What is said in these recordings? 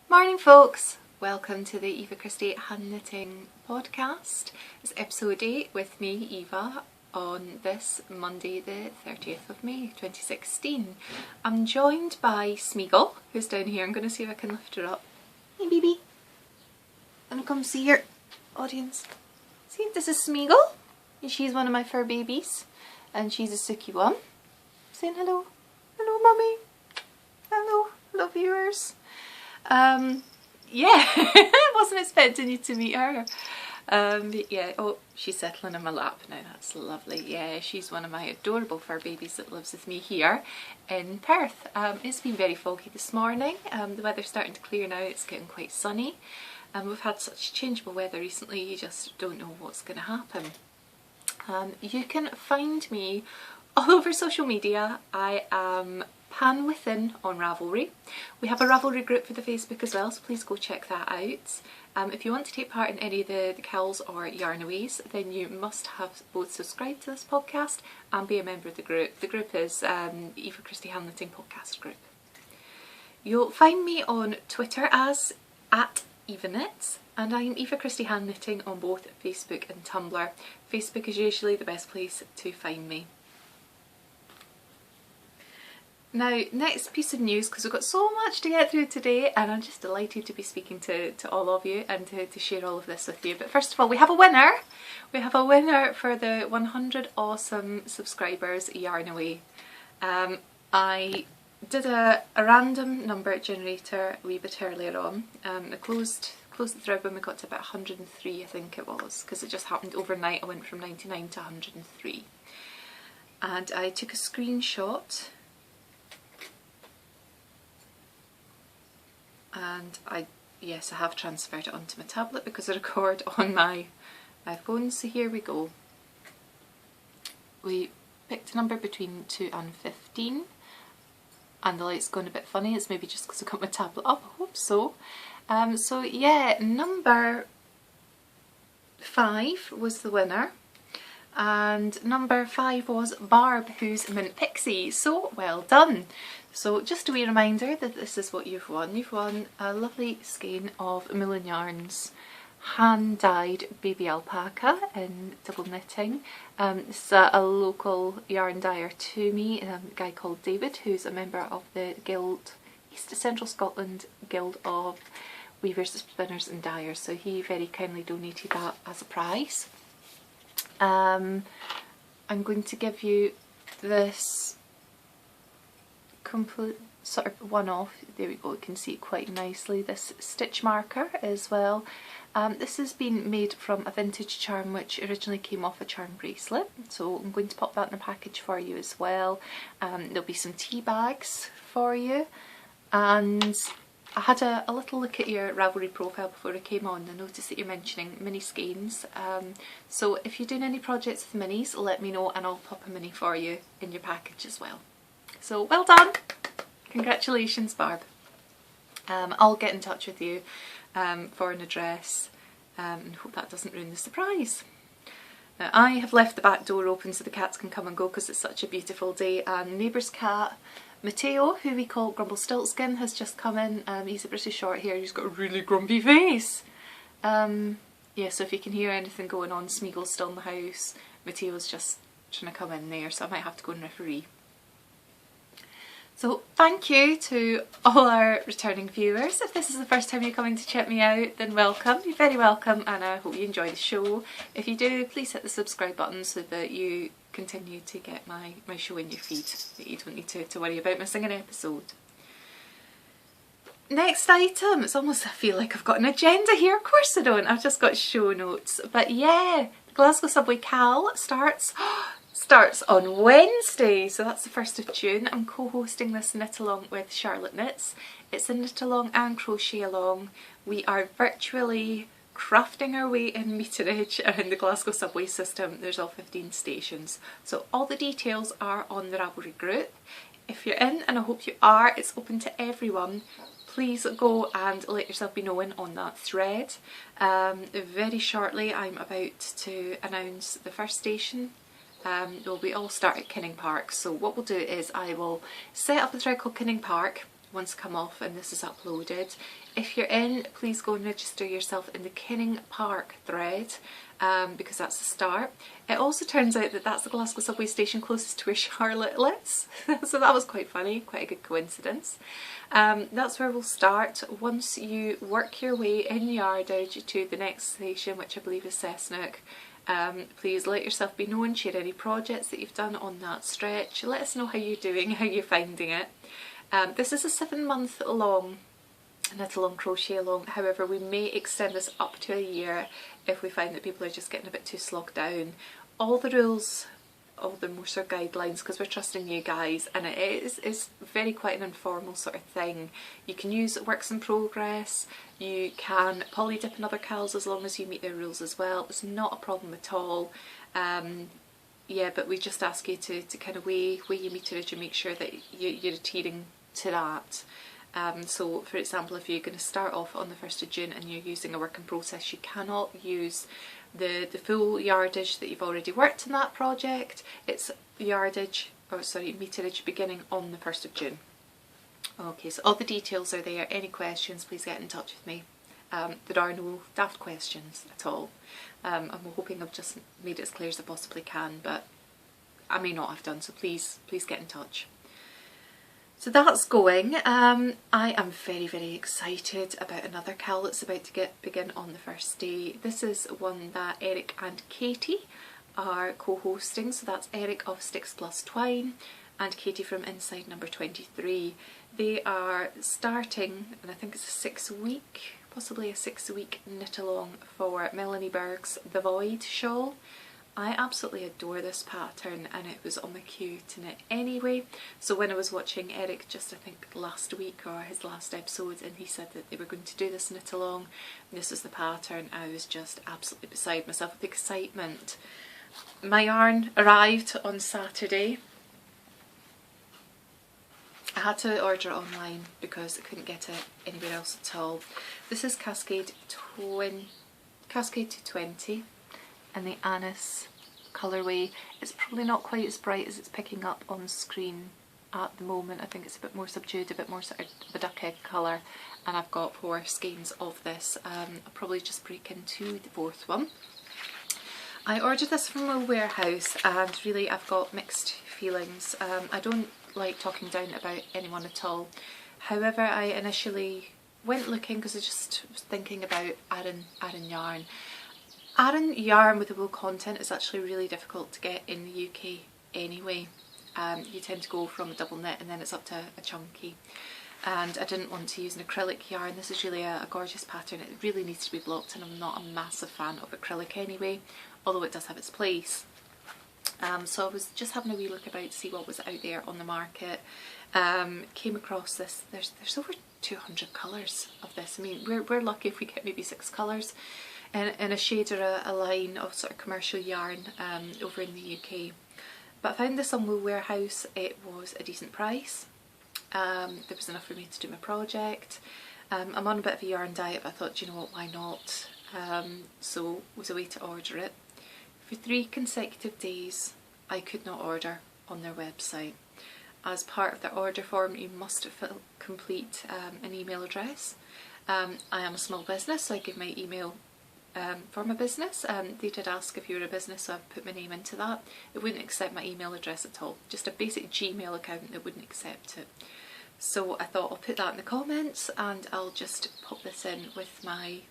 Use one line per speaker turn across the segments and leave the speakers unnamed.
Morning folks, welcome to the Eva Christie hand knitting podcast. It's episode 8 with me, Eva, on this Monday the 30th of May 2016. I'm joined by Sméagol, who's down here. I'm going to see if I can lift her up. Hey baby, wanna come see your audience? See, this is Sméagol, and she's one of my fur babies, and she's a Suki one. Saying hello. Hello mummy. Hello viewers. Yeah, I wasn't expecting you to meet her. Yeah, oh, she's settling in my lap now, that's lovely. Yeah, she's one of my adorable fur babies that lives with me here in Perth. It's been very foggy this morning. The weather's starting to clear now, it's getting quite sunny. We've had such changeable weather recently, you just don't know what's going to happen. You can find me all over social media. I am Pan Within on Ravelry. We have a Ravelry group for the Facebook as well, so please go check that out. If you want to take part in any of the KALs or yarnaways, then you must have both subscribed to this podcast and be a member of the group. The group is Eva Christie Hand Knitting Podcast Group. You'll find me on Twitter as @EvaKnits, and I'm Eva Christie Hand Knitting on both Facebook and Tumblr. Facebook is usually the best place to find me. Now, next piece of news, because we've got so much to get through today, and I'm just delighted to be speaking to all of you and to share all of this with you. But first of all, we have a winner! We have a winner for the 100 awesome subscribers yarn away. I did a random number generator a wee bit earlier on. I closed the thread when we got to about 103, I think it was, because it just happened overnight. I went from 99 to 103. And I took a screenshot. And I have transferred it onto my tablet because I record on my phone, so here we go. We picked a number between 2 and 15, and the light's going a bit funny. It's maybe just because I got my tablet up, I hope so. So yeah, number 5 was the winner, and number 5 was Barb, who's Mint Pixie, so well done. So just a wee reminder that this is what you've won. You've won a lovely skein of Moulin Yarns hand-dyed baby alpaca in double knitting. This is a local yarn dyer to me, a guy called David, who's a member of the Guild, East Central Scotland Guild of Weavers, Spinners and Dyers, so he very kindly donated that as a prize. I'm going to give you this complete sort of one-off, there we go, you can see it quite nicely, this stitch marker as well. This has been made from a vintage charm which originally came off a charm bracelet, so I'm going to pop that in a package for you as well. There'll be some tea bags for you, and I had a little look at your Ravelry profile before I came on. I noticed that you're mentioning mini skeins, so if you're doing any projects with minis, let me know and I'll pop a mini for you in your package as well. So well done! Congratulations, Barb. I'll get in touch with you for an address and hope that doesn't ruin the surprise. Now, I have left the back door open so the cats can come and go because it's such a beautiful day, and neighbour's cat Mateo, who we call Grumble Stiltskin, has just come in. He's a British short hair, he's got a really grumpy face. Yeah, so if you can hear anything going on, Sméagol's still in the house, Mateo's just trying to come in there, so I might have to go and referee. So thank you to all our returning viewers. If this is the first time you're coming to check me out, then welcome. You're very welcome, and I hope you enjoy the show. If you do, please hit the subscribe button so that you continue to get my show in your feed, that you don't need to worry about missing an episode. Next item, it's almost, I feel like I've got an agenda here. Of course I don't, I've just got show notes. But yeah, the Glasgow Subway KAL starts on Wednesday, so that's the 1st of June. I'm co-hosting this knit along with Charlotte Knits. It's a knit along and crochet along. We are virtually crafting our way in meterage around the Glasgow subway system. There's all 15 stations, so all the details are on the Ravelry group. If you're in, and I hope you are, it's open to everyone. Please go and let yourself be known on that thread. Very shortly I'm about to announce the first station. We all start at Kinning Park, so what we'll do is I will set up a thread called Kinning Park, once come off and this is uploaded. If you're in, please go and register yourself in the Kinning Park thread, because that's the start. It also turns out that that's the Glasgow subway station closest to where Charlotte lives, so that was quite funny, quite a good coincidence. That's where we'll start. Once you work your way in yardage to the next station, which I believe is Cessnock, please let yourself be known, share any projects that you've done on that stretch, let us know how you're doing, how you're finding it. This is a 7-month long knit along, crochet along, however we may extend this up to a year if we find that people are just getting a bit too slogged down. All the rules, all the more sort of guidelines, because we're trusting you guys, and it's very quite an informal sort of thing. You can use works in progress, you can poly dip in other KALs as long as you meet their rules as well. It's not a problem at all. Yeah, but we just ask you to kind of weigh your meterage and make sure that you're adhering to that. So for example, if you're going to start off on the 1st of June and you're using a work in process, you cannot use the full yardage that you've already worked in that project. It's yardage, or sorry, meterage beginning on the 1st of June. Okay, so all the details are there. Any questions, please get in touch with me. There are no daft questions at all. I'm hoping I've just made it as clear as I possibly can, but I may not have done, so please get in touch. So that's going. I am very, very excited about another KAL that's about to begin on the first day. This is one that Eric and Katie are co-hosting, so that's Eric of Sticks Plus Twine and Katie from Inside Number 23. They are starting, and I think it's a 6-week, possibly a 6-week knit along for Melanie Berg's The Void shawl. I absolutely adore this pattern and it was on my queue to knit anyway. So when I was watching Eric just I think last week or his last episode, and he said that they were going to do this knit along, this is the pattern, I was just absolutely beside myself with excitement. My yarn arrived on Saturday. I had to order it online because I couldn't get it anywhere else at all. This is Cascade 220 and the Anise colourway. It's probably not quite as bright as it's picking up on screen at the moment. I think it's a bit more subdued, a bit more sort of a duck egg colour, and I've got 4 skeins of this. I'll probably just break into the 4th one. I ordered this from a warehouse and really I've got mixed feelings. I don't like talking down about anyone at all. However, I initially went looking because I just was thinking about Aran yarn. Aran yarn with the wool content is actually really difficult to get in the UK anyway. You tend to go from a double knit and then it's up to a chunky. And I didn't want to use an acrylic yarn. This is really a gorgeous pattern. It really needs to be blocked and I'm not a massive fan of acrylic anyway, although it does have its place. So I was just having a wee look about to see what was out there on the market. Came across this. There's over 200 colours of this. I mean, we're lucky if we get maybe 6 colours in a shade or a line of sort of commercial yarn over in the UK. But I found this on Wool Warehouse. It was a decent price. There was enough for me to do my project. I'm on a bit of a yarn diet, but I thought, you know what, why not? So it was a way to order it. For 3 consecutive days I could not order on their website. As part of their order form you must complete an email address. I am a small business, so I give my email for my business. They did ask if you were a business, so I put my name into that. It wouldn't accept my email address at all, just a basic Gmail account that wouldn't accept it. So I thought I'll put that in the comments and I'll just pop this in with my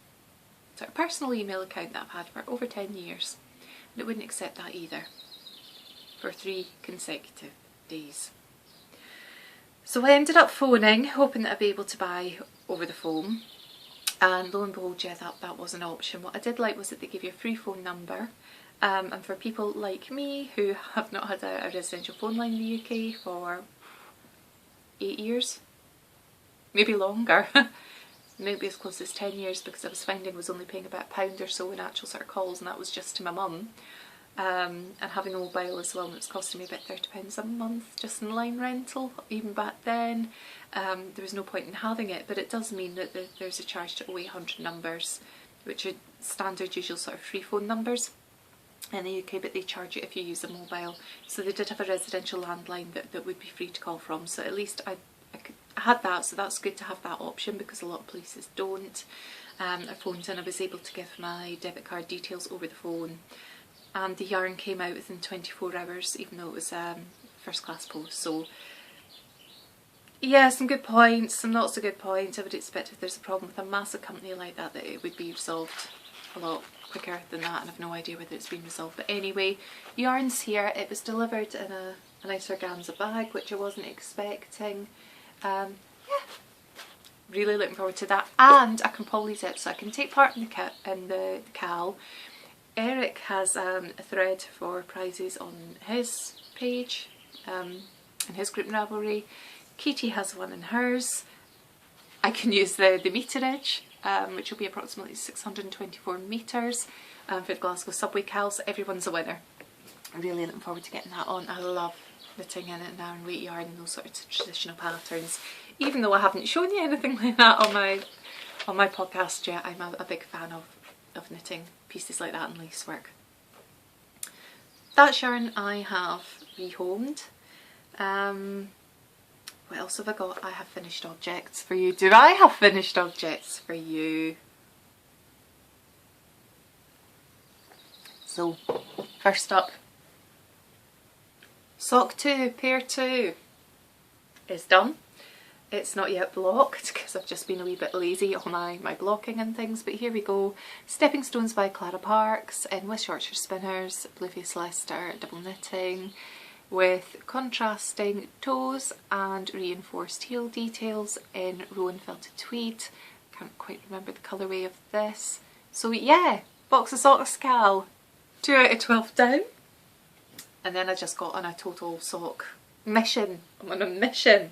sort of personal email account that I've had for over 10 years. And it wouldn't accept that either for 3 consecutive days. So I ended up phoning, hoping that I'd be able to buy over the phone. And lo and behold, yeah, that was an option. What I did like was that they give you a free phone number. And for people like me who have not had a residential phone line in the UK for 8 years, maybe longer, maybe as close as 10 years, because I was finding I was only paying about £1 or so in actual sort of calls, and that was just to my mum. And having a mobile as well, and it was costing me about £30 a month just in line rental. Even back then, there was no point in having it, but it does mean that there's a charge to 0800 numbers, which are standard usual sort of free phone numbers in the UK, but they charge you if you use a mobile. So they did have a residential landline that would be free to call from, so at least I I had that, so that's good to have that option because a lot of places don't. I phoned and I was able to give my debit card details over the phone, and the yarn came out within 24 hours, even though it was first class post. So yeah, some good points, some not so good points. I would expect if there's a problem with a massive company like that, that it would be resolved a lot quicker than that, and I've no idea whether it's been resolved. But anyway, yarn's here. It was delivered in a nice organza bag, which I wasn't expecting. Yeah, really looking forward to that, and I can polish it, so I can take part in the KAL. Eric has a thread for prizes on his page, in his group Ravelry. Katie has one in hers. I can use the meterage, which will be approximately 624 metres for the Glasgow Subway KALs. Everyone's a winner. I'm really looking forward to getting that on. I love knitting in it now and weight yarn and those sorts of traditional patterns. Even though I haven't shown you anything like that on my podcast yet, I'm a big fan of knitting pieces like that and lace work. That's yarn I have rehomed. What else have I got? I have finished objects for you. Do I have finished objects for you? So, first up, sock 2, pair 2 is done. It's not yet blocked because I've just been a wee bit lazy on my blocking and things, but here we go. Stepping Stones by Clara Parks in West Yorkshire Spinners, Blueface Leicester double knitting, with contrasting toes and reinforced heel details in Rowan Felted Tweed. Can't quite remember the colourway of this. So yeah, box of socks KAL, 2 out of 12 down. And then I just got on a total sock mission. I'm on a mission.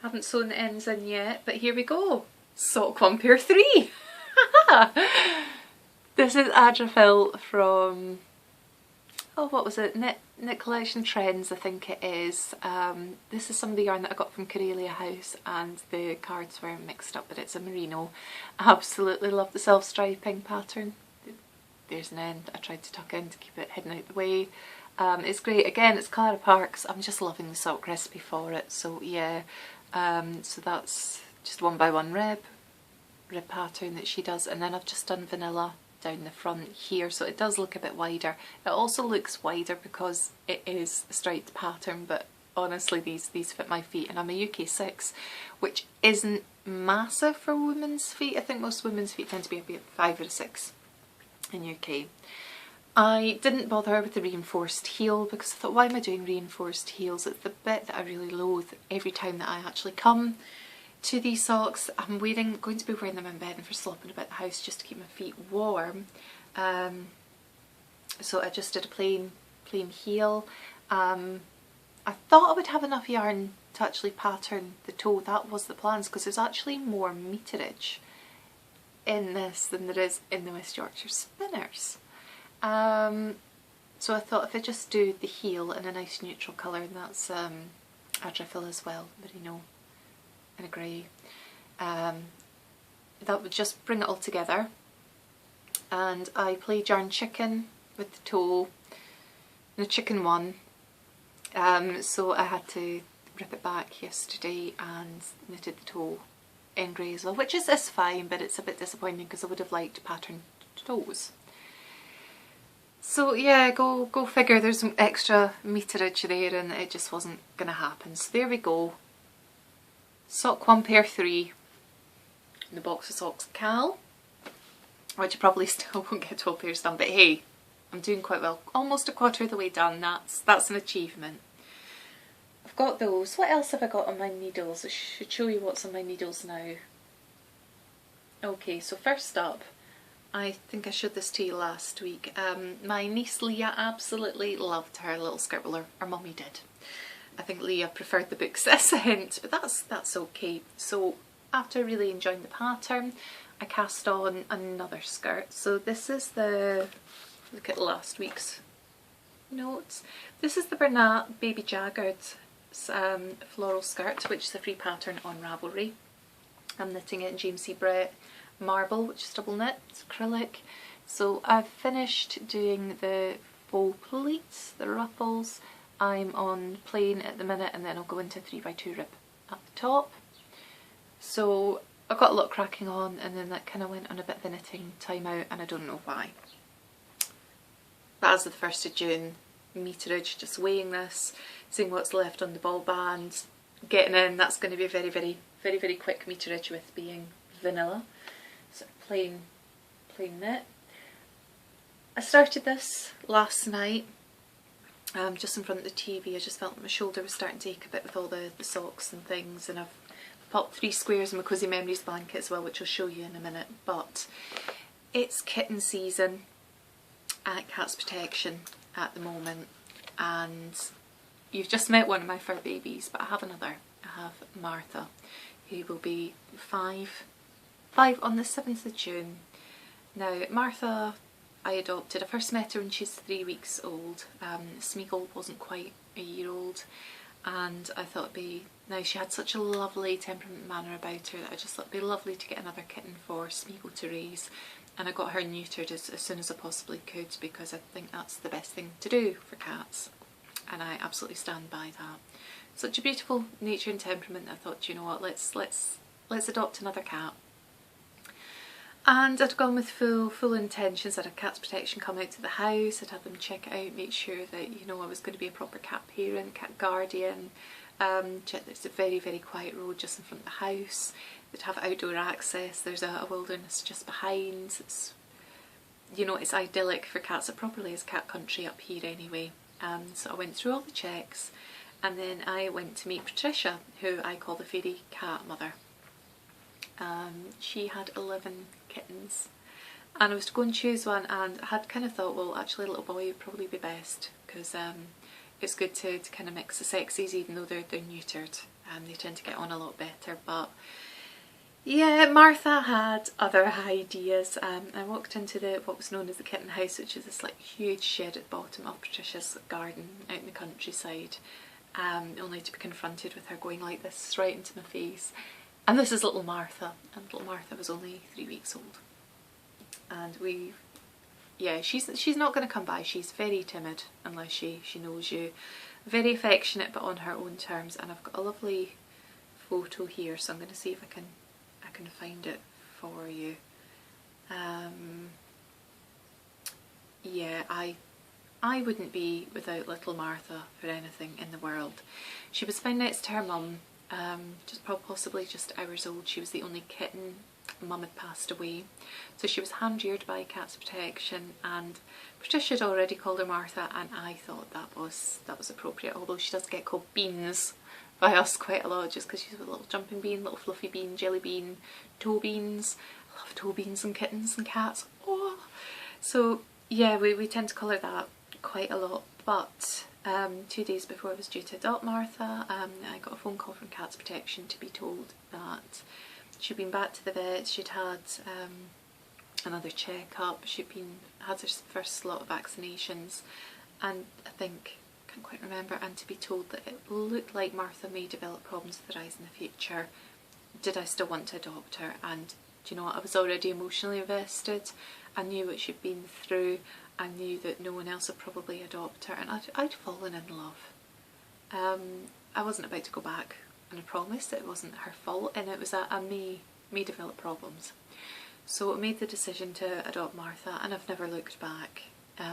Haven't sewn the ends in yet, but here we go. Sock 1 pair 3. This is Adrifil from, oh, what was it? Knit Collection Trends, I think it is. This is some of the yarn that I got from Karelia House, and the cards were mixed up, but it's a merino. I absolutely love the self-striping pattern. There's an end I tried to tuck in to keep it hidden out the way. It's great. Again, it's Clara Parks. I'm just loving the sock recipe for it. So yeah, so that's just 1x1 rib pattern that she does, and then I've just done vanilla down the front here, so it does look a bit wider. It also looks wider because it is a striped pattern, but honestly these fit my feet, and I'm a UK 6, which isn't massive for women's feet. I think most women's feet tend to be a 5 or a 6 in UK. I didn't bother with the reinforced heel because I thought, why am I doing reinforced heels? It's the bit that I really loathe every time that I actually come to these socks. I'm going to be wearing them in bed and for slopping about the house just to keep my feet warm. So I just did a plain heel. I thought I would have enough yarn to actually pattern the toe. That was the plans, because there's actually more meterage in this than there is in the West Yorkshire Spinners. So I thought if I just do the heel in a nice neutral colour, and that's Adrifil as well, merino and a grey, that would just bring it all together. And I played yarn chicken with the toe, the chicken one, so I had to rip it back yesterday and knitted the toe in grey as well, which is fine, but it's a bit disappointing because I would have liked patterned toes. So yeah, go figure, there's some extra meterage there and it just wasn't going to happen. So there we go. Sock 1 pair 3 in the box of socks KAL, which I probably still won't get 12 pairs done, but hey, I'm doing quite well. Almost a quarter of the way done, that's an achievement. I've got those. What else have I got on my needles? I should show you what's on my needles now. Okay, so first up, I think I showed this to you last week. My niece Leah absolutely loved her little skirt. Well, her mummy did. I think Leah preferred the books as a hint, but that's okay. So after really enjoying the pattern, I cast on another skirt. So this is the, look at last week's notes. This is the Bernat Baby Jagged floral skirt, which is a free pattern on Ravelry. I'm knitting it in James C. Brett Marble, which is double knit, it's acrylic. So I've finished doing the faux pleats, the ruffles. I'm on plain at the minute, and then I'll go into 3x2 rib at the top. So I got a lot cracking on, and then that kind of went on a bit of a knitting timeout, and I don't know why. But as of the 1st of June, meterage, just weighing this, seeing what's left on the ball band, getting in. That's going to be a very, very, very, very quick meterage with being vanilla. So plain knit. I started this last night, just in front of the TV. I just felt that my shoulder was starting to ache a bit with all the socks and things, and I've popped 3 squares in my Cozy Memories blanket as well, which I'll show you in a minute. But it's kitten season at Cats Protection at the moment, and you've just met one of my fur babies, but I have another. I have Martha, who will be 5 on the 7th of June. Now Martha I adopted. I first met her when she's 3 weeks old. Sméagol wasn't quite a year old, and I thought it'd be nice. She had such a lovely temperament manner about her that I just thought it'd be lovely to get another kitten for Sméagol to raise, and I got her neutered as soon as I possibly could, because I think that's the best thing to do for cats, and I absolutely stand by that. Such a beautiful nature and temperament, I thought, you know what, let's adopt another cat. And I'd gone with full intentions. I'd have Cats Protection come out to the house, I'd have them check it out, make sure that, you know, I was going to be a proper cat parent, cat guardian, check that it's a very, very quiet road just in front of the house. They'd have outdoor access, there's a wilderness just behind. It's, you know, it's idyllic for cats. It properly is cat country up here anyway. So I went through all the checks, and then I went to meet Patricia, who I call the fairy cat mother. She had 11 kittens, and I was to go and choose one, and I had kind of thought, well, actually a little boy would probably be best, because it's good to kind of mix the sexes, even though they're neutered, and they tend to get on a lot better. But yeah, Martha had other ideas. I walked into what was known as the kitten house, which is this like huge shed at the bottom of Patricia's garden out in the countryside, only to be confronted with her going like this right into my face. And this is little Martha, and little Martha was only 3 weeks old. And yeah, she's not going to come by. She's very timid unless she knows you. Very affectionate, but on her own terms. And I've got a lovely photo here, so I'm going to see if I can find it for you. Yeah, I wouldn't be without little Martha for anything in the world. She was found next to her mum. Just possibly just hours old. She was the only kitten. Mum had passed away, so she was hand reared by Cats Protection, and Patricia had already called her Martha, and I thought that was appropriate, although she does get called Beans by us quite a lot, just because she's a little jumping bean, little fluffy bean, jelly bean, toe beans. I love toe beans and kittens and cats. Oh, so yeah, we tend to call her that quite a lot. But 2 days before I was due to adopt Martha, I got a phone call from Cats Protection to be told that she'd been back to the vet, she'd had another check-up, she'd had her first lot of vaccinations, and I can't quite remember, and to be told that it looked like Martha may develop problems with her eyes in the future. Did I still want to adopt her? And do you know what, I was already emotionally invested. I knew what she'd been through. I knew that no one else would probably adopt her, and I'd fallen in love. I wasn't about to go back, and I promised that it wasn't her fault, and it was that I may develop problems. So I made the decision to adopt Martha, and I've never looked back.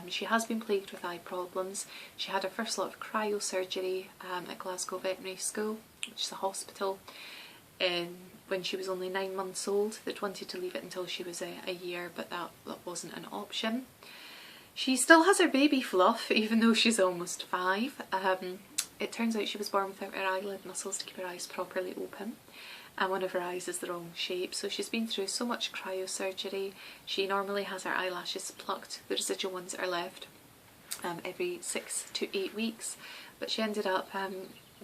She has been plagued with eye problems. She had her first lot of cryosurgery at Glasgow Veterinary School, which is a hospital, when she was only 9 months old. They'd wanted to leave it until she was a year, but that wasn't an option. She still has her baby fluff, even though she's almost 5. It turns out she was born without her eyelid muscles to keep her eyes properly open, and one of her eyes is the wrong shape, so she's been through so much cryosurgery. She normally has her eyelashes plucked, the residual ones that are left, every 6 to 8 weeks, but she ended up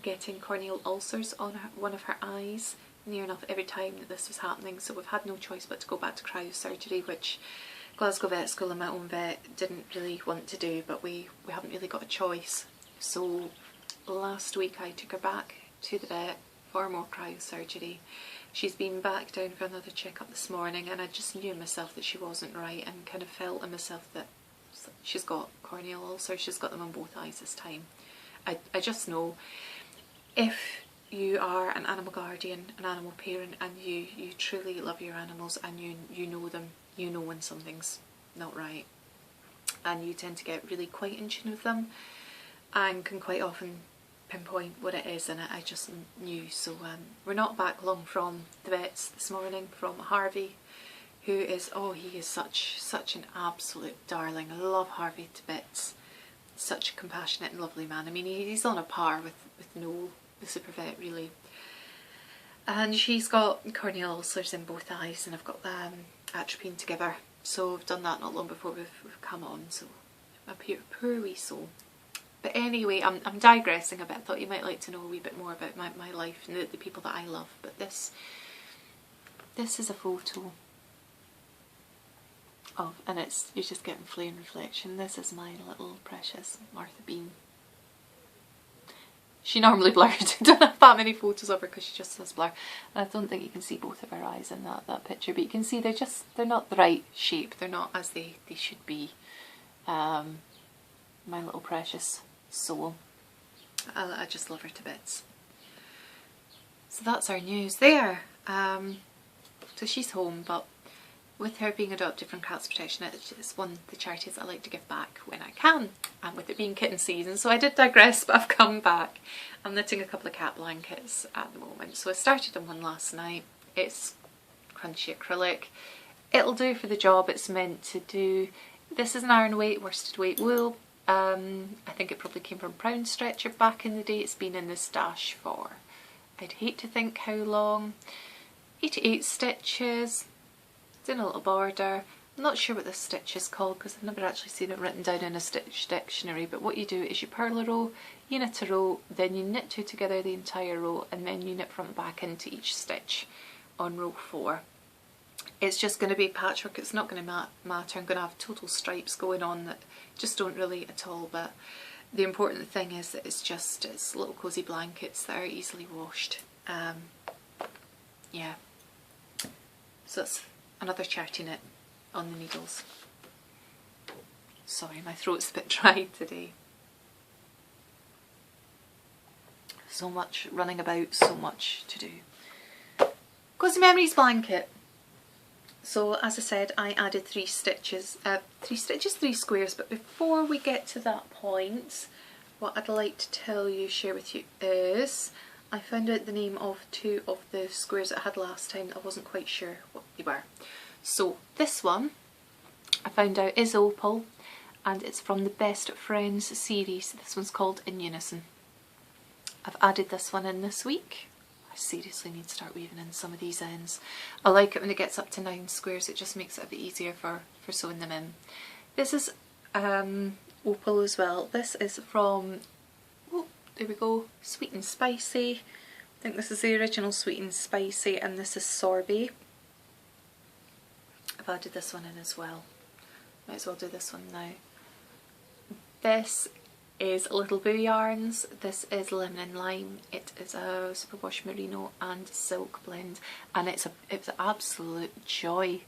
getting corneal ulcers on one of her eyes near enough every time that this was happening, so we've had no choice but to go back to cryosurgery, which Glasgow Vet School and my own vet didn't really want to do, but we haven't really got a choice. So last week I took her back to the vet for more cryosurgery. She's been back down for another checkup this morning, and I just knew in myself that she wasn't right, and kind of felt in myself that she's got corneal ulcers. She's got them on both eyes this time. I just know if you are an animal guardian, an animal parent, and you truly love your animals, and you know them, you know when something's not right, and you tend to get really quite in tune with them and can quite often pinpoint what it is, and I just knew. So we're not back long from the vets this morning, from Harvey, who is, oh, he is such an absolute darling. I love Harvey to bits. Such a compassionate and lovely man. I mean, he's on a par with Noel, the super vet, really. And she's got corneal ulcers in both eyes, and I've got atropine together. So I've done that not long before we've come on. So my poor wee soul. But anyway, I'm digressing a bit. I thought you might like to know a wee bit more about my life and the people that I love. But this is a photo of, and you're just getting flame reflection. This is my little precious Martha Bean. She normally blurred. I don't have that many photos of her because she just does blur. And I don't think you can see both of her eyes in that picture, but you can see they're not the right shape. They're not as they should be. My little precious soul. I just love her to bits. So that's our news there. So she's home, but with her being adopted from Cats Protection, it's one of the charities I like to give back when I can, and with it being kitten season, so I did digress, but I've come back. I'm knitting a couple of cat blankets at the moment, so I started on one last night. It's crunchy acrylic. It'll do for the job it's meant to do. This is an iron weight, worsted weight wool. I think it probably came from Brown Stretcher back in the day. It's been in the stash for, I'd hate to think how long, 88 stitches. It's in a little border. I'm not sure what this stitch is called because I've never actually seen it written down in a stitch dictionary, but what you do is you purl a row, you knit a row, then you knit two together the entire row, and then you knit front back into each stitch on row 4. It's just going to be patchwork. It's not going to matter. I'm going to have total stripes going on that just don't relate at all, but the important thing is that it's little cosy blankets that are easily washed. Yeah, so it's another charity knit on the needles. Sorry, my throat's a bit dry today. So much running about, so much to do. Cozy Memories blanket. So as I said, I added 3 stitches, 3 squares, but before we get to that point, what I'd like to share with you is, I found out the name of 2 of the squares that I had last time. I wasn't quite sure what they were. So this one I found out is Opal, and it's from the Best Friends series. This one's called In Unison. I've added this one in this week. I seriously need to start weaving in some of these ends. I like it when it gets up to 9 squares. It just makes it a bit easier for sewing them in. This is Opal as well. This is from, oh, there we go, Sweet and Spicy. I think this is the original Sweet and Spicy, and this is Sorbet. I've added this one in as well. Might as well do this one now. This is Little Boo Yarns. This is Lemon and Lime. It is a superwash merino and silk blend, and it was an absolute joy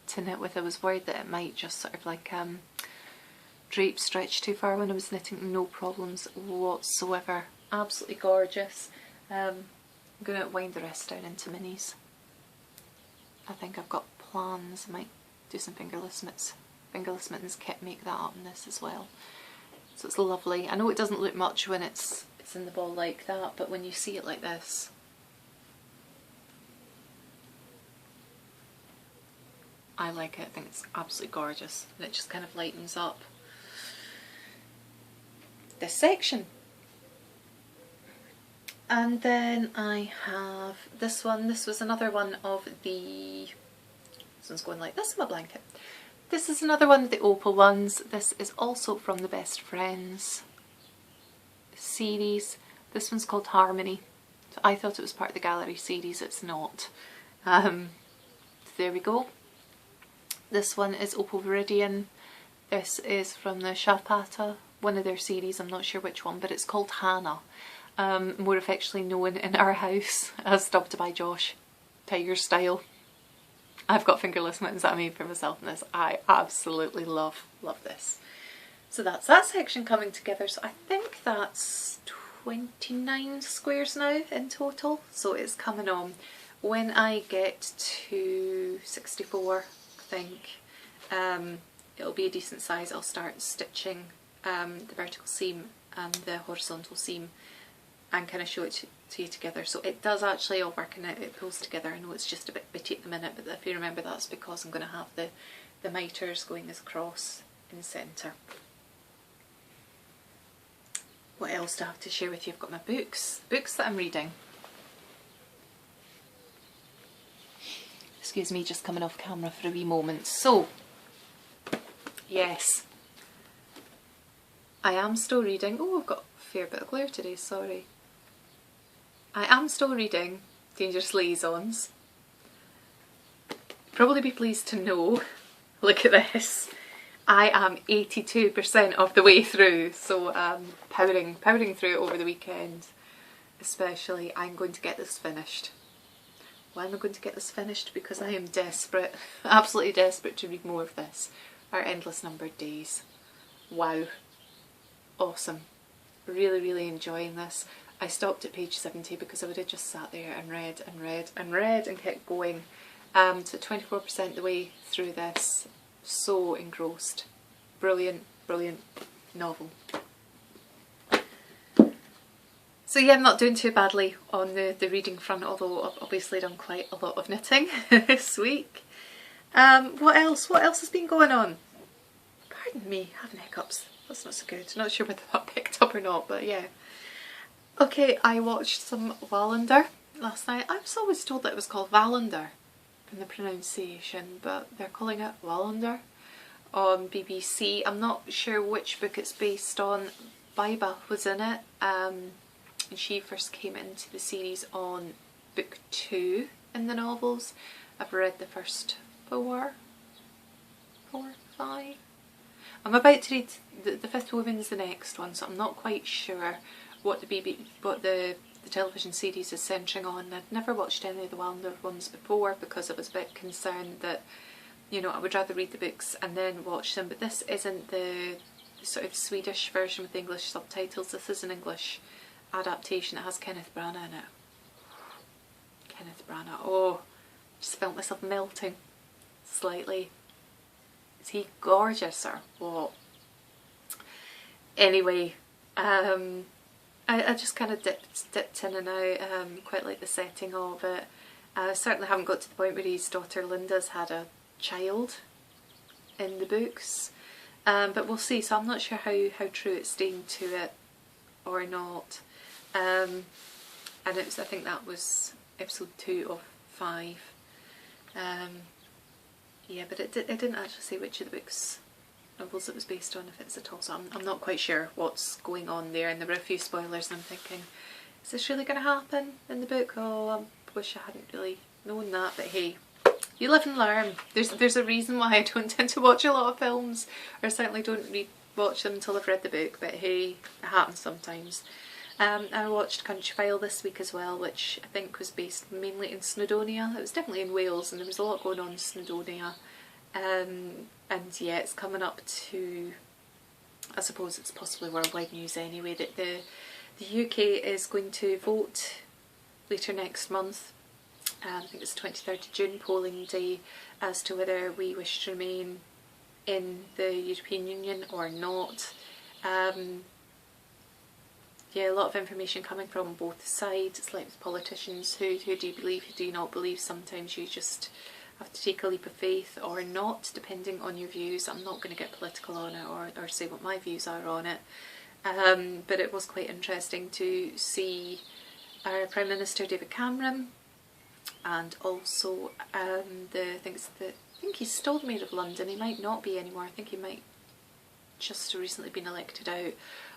to knit with. I was worried that it might just sort of like drape stretch too far when I was knitting. No problems whatsoever. Absolutely gorgeous. I'm going to wind the rest down into minis. I think I've got plans. I might do some fingerless mittens kit, make that up in this as well. So it's lovely. I know it doesn't look much when it's in the ball like that, but when you see it like this, I like it. I think it's absolutely gorgeous, and it just kind of lightens up this section. And then I have this one. This was another one of the, this one's going like this in my blanket. This is another one of the Opal ones. This is also from the Best Friends series. This one's called Harmony. So I thought it was part of the Gallery series. It's not. There we go. This one is Opal Viridian. This is from the Shapata, one of their series. I'm not sure which one, but it's called Hannah. More affectionately known in our house as Dubbed by Josh, Tiger Style. I've got fingerless mittens that I made for myself in this. I absolutely love this. So that's that section coming together. So I think that's 29 squares now in total, so it's coming on. When I get to 64, I think, it'll be a decent size. I'll start stitching the vertical seam and the horizontal seam and kind of show it to you together. So it does actually all work and it pulls together. I know it's just a bit bitty at the minute, but if you remember, that's because I'm going to have the miters going as across in the centre. What else do I have to share with you? I've got my books that I'm reading. Excuse me, just coming off camera for a wee moment. So, yes, I am still reading. Oh, I've got a fair bit of glare today, sorry. I am still reading Dangerous Liaisons. Probably be pleased to know, look at this, I am 82% of the way through, so powering through it over the weekend especially. I'm going to get this finished. Why am I going to get this finished? Because I am desperate, absolutely desperate to read more of this. Our Endless Numbered Days. Wow. Awesome. Really, really enjoying this. I stopped at page 70 because I would have just sat there and read and read and read and kept going. So 24% the way through this. So engrossed. Brilliant, brilliant novel. So yeah, I'm not doing too badly on the reading front, although I've obviously done quite a lot of knitting this week. What else? What else has been going on? Pardon me, having hiccups. That's not so good. Not sure whether that picked up or not, but yeah. Okay, I watched some Wallander last night. I was always told that it was called Wallander in the pronunciation, but they're calling it Wallander on BBC. I'm not sure which book it's based on. Biba was in it, and she first came into the series on book 2 in the novels. I've read the first 4, 5. I'm about to read the fifth woman's the next one, so I'm not quite sure what the television series is centering on. I'd never watched any of the Wallander ones before because I was a bit concerned that, you know, I would rather read the books and then watch them, but this isn't the sort of Swedish version with English subtitles. This is an English adaptation. It has Kenneth Branagh in it. Kenneth Branagh. Oh, just felt myself melting slightly. Is he gorgeous or what? Anyway, I just kind of dipped in and out. Quite like the setting of it. I certainly haven't got to the point where his daughter Linda's had a child in the books, but we'll see. So I'm not sure how true it's staying to it or not. And it was, I think that was episode 2 of 5. Yeah, but it didn't actually say which of the books, novels it was based on, if it's at all, so I'm not quite sure what's going on there, and there were a few spoilers and I'm thinking, is this really going to happen in the book? Oh, I wish I hadn't really known that, but hey, you live and learn. There's a reason why I don't tend to watch a lot of films, or certainly don't watch them until I've read the book, but hey, it happens sometimes. I watched Countryfile this week as well, which I think was based mainly in Snowdonia. It was definitely in Wales and there was a lot going on in Snowdonia. And yeah, it's coming up to, I suppose it's possibly worldwide news anyway, that the UK is going to vote later next month. I think it's 23rd of June, polling day, as to whether we wish to remain in the European Union or not. Yeah, a lot of information coming from both sides. It's like with politicians, who do you believe, who do you not believe? Sometimes you just have to take a leap of faith or not, depending on your views. I'm not going to get political on it or say what my views are on it. But it was quite interesting to see our Prime Minister David Cameron, and also I think he's still the Mayor of London. He might not be anymore. I think he might just recently been elected out.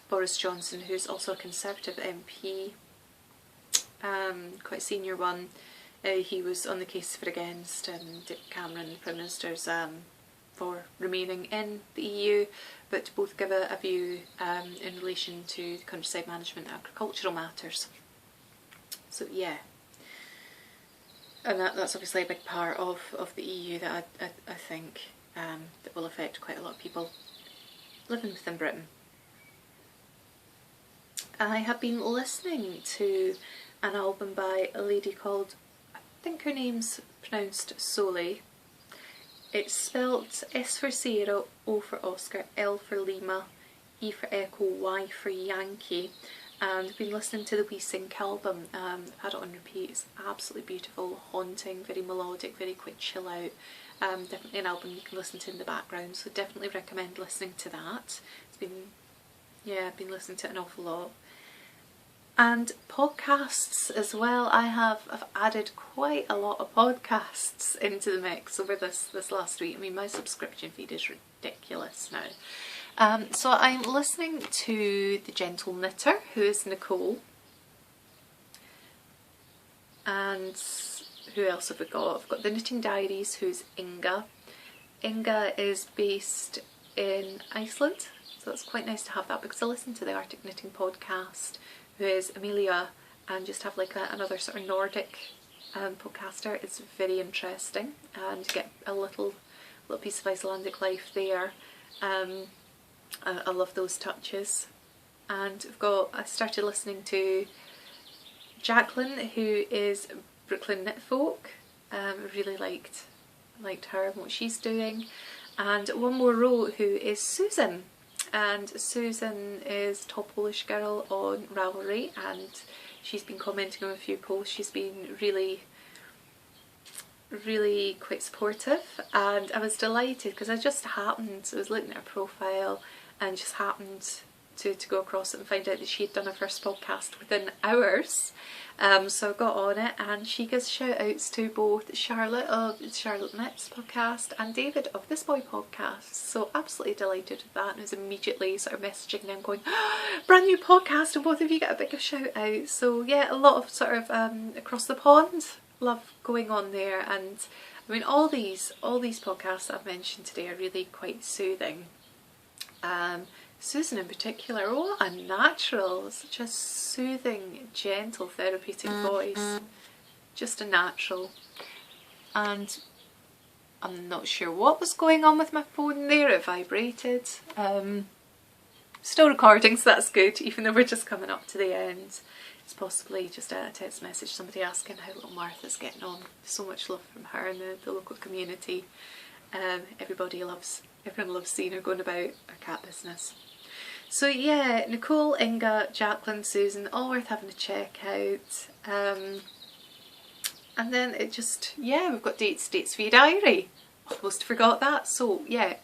Boris Johnson, who's also a Conservative MP, quite a senior one. He was on the case for against David Cameron, the Prime Minister's, for remaining in the EU, but to both give a view in relation to countryside management and agricultural matters. So yeah, and that's obviously a big part of the EU that I think that will affect quite a lot of people living within Britain. I have been listening to an album by a lady called, I think her name's pronounced Sole. It's spelt S for Sierra, O for Oscar, L for Lima, E for Echo, Y for Yankee, and I've been listening to the We Sync album. I've had it on repeat. It's absolutely beautiful, haunting, very melodic, very quick chill out. Definitely an album you can listen to in the background, so definitely recommend listening to that. It's been, yeah, I've been listening to it an awful lot. And podcasts as well. I've added quite a lot of podcasts into the mix over this last week. I mean, my subscription feed is ridiculous now. So I'm listening to The Gentle Knitter, who is Nicole. And who else have we got? I've got The Knitting Diaries, who's Inga. Inga is based in Iceland, so it's quite nice to have that, because I listen to the Arctic Knitting podcast, who is Amelia, and just have like another sort of Nordic podcaster. It's very interesting, and you get a little piece of Icelandic life there. I love those touches. And I started listening to Jacqueline, who is Brooklyn Knit Folk. I really liked her and what she's doing. And one more row, who is Susan. And Susan is Top Polish Girl on Ravelry, and she's been commenting on a few posts. She's been really quite supportive, and I was delighted because I was looking at her profile and just happened to go across it and find out that she had done her first podcast within hours. So I got on it, and she gives shout outs to both Charlotte of Charlotte Knits podcast and David of This Boy podcast. So absolutely delighted with that, and was immediately sort of messaging them going, oh, brand new podcast, and both of you get a big shout out. So yeah, a lot of sort of across the pond love going on there. And I mean, all these podcasts that I've mentioned today are really quite soothing. Susan in particular, what a natural, such a soothing, gentle, therapeutic voice. Just a natural. And I'm not sure what was going on with my phone there, it vibrated. Still recording, so that's good, even though we're just coming up to the end. It's possibly just a text message, somebody asking how little Martha's getting on. So much love from her and the local community. Everyone loves seeing her going about her cat business. So yeah, Nicole, Inga, Jacqueline, Susan, all worth having a check out. And then it just, yeah, we've got dates for your diary. Almost forgot that. So yeah,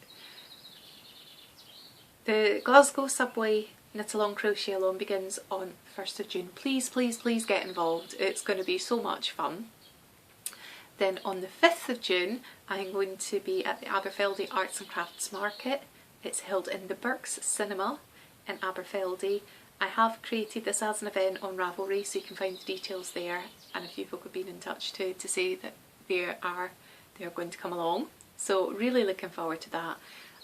the Glasgow Subway Knit Along Crochet Along begins on 1st of June. Please, please, please get involved. It's going to be so much fun. Then on the 5th of June, I'm going to be at the Aberfeldy Arts and Crafts Market. It's held in the Burks Cinema in Aberfeldy. I have created this as an event on Ravelry, so you can find the details there, and a few folk have been in touch to say that they are going to come along. So really looking forward to that.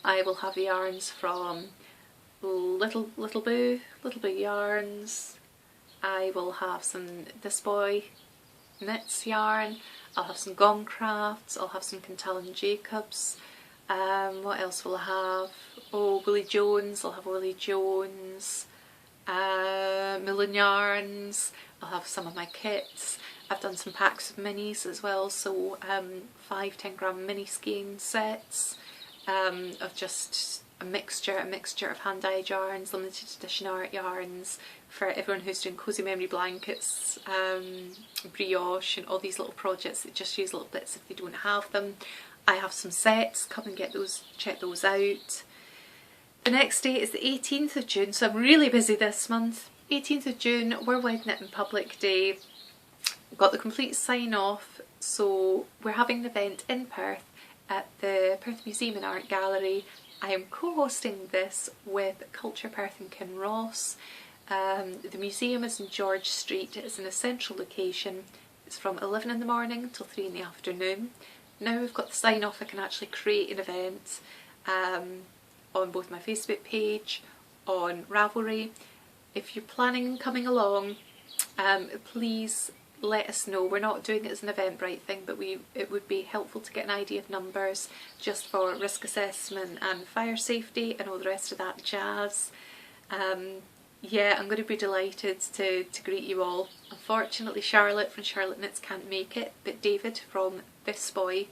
I will have yarns from Little Boo yarns. I will have some This Boy Knits yarn. I'll have some Gong Crafts. I'll have some Quintal and Jacobs. What else will I have? Oh, Willie Jones. I'll have Willie Jones. Millen yarns. I'll have some of my kits. I've done some packs of minis as well, so 5-10 gram mini skein sets of just a mixture of hand-dyed yarns, limited edition art yarns for everyone who's doing cozy memory blankets, brioche, and all these little projects that just use little bits if they don't have them. I have some sets, come and get those, check those out. The next day is the 18th of June, so I'm really busy this month. 18th of June, Worldwide Knit in Public Day. Got the complete sign off, so we're having an event in Perth at the Perth Museum and Art Gallery. I am co-hosting this with Culture Perth and Kinross. The museum is in George Street. It's in a central location. It's from 11 in the morning till 3 in the afternoon. Now we've got the sign off, I can actually create an event on both my Facebook page, on Ravelry. If you're planning on coming along, please let us know. We're not doing it as an Eventbrite thing, but it would be helpful to get an idea of numbers just for risk assessment and fire safety and all the rest of that jazz. yeah, I'm going to be delighted to greet you all. Unfortunately, Charlotte from Charlotte Knits can't make it, but David from This Boy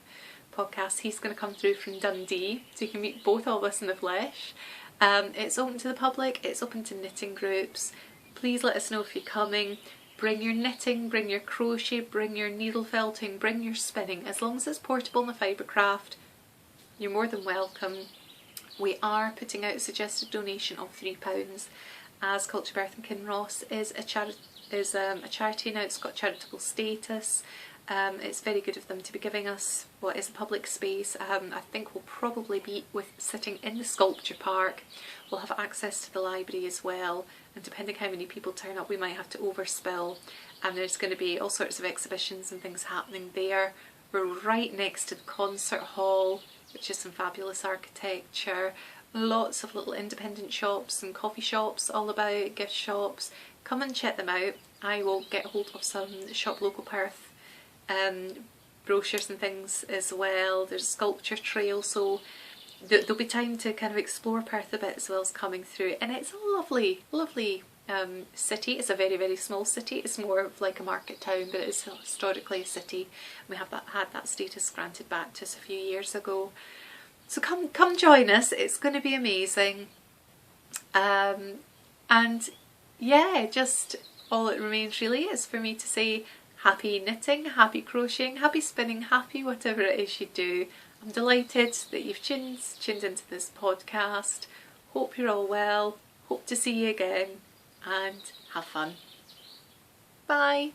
podcast, he's going to come through from Dundee, so you can meet both of us in the flesh. It's open to the public, it's open to knitting groups. Please let us know if you're coming. Bring your knitting, bring your crochet, bring your needle felting, bring your spinning. As long as it's portable and a fibre craft, you're more than welcome. We are putting out a suggested donation of £3, as Culture Birth and Kinross is a charity now. It's got charitable status. It's very good of them to be giving us what is a public space. I think we'll probably be sitting in the sculpture park. We'll have access to the library as well, and depending how many people turn up, we might have to overspill. And there's going to be all sorts of exhibitions and things happening there. We're right next to the concert hall, which is some fabulous architecture. Lots of little independent shops and coffee shops all about, gift shops. Come and check them out. I will get hold of some Shop Local Perth brochures and things as well. There's a sculpture trail, so there'll be time to kind of explore Perth a bit as well as coming through. And it's a lovely, lovely city. It's a very, very small city. It's more of like a market town, but it's historically a city. We have had that status granted back to us a few years ago. So come join us. It's going to be amazing. And yeah, just all it remains really is for me to say happy knitting, happy crocheting, happy spinning, happy whatever it is you do. I'm delighted that you've tuned into this podcast. Hope you're all well. Hope to see you again, and have fun. Bye.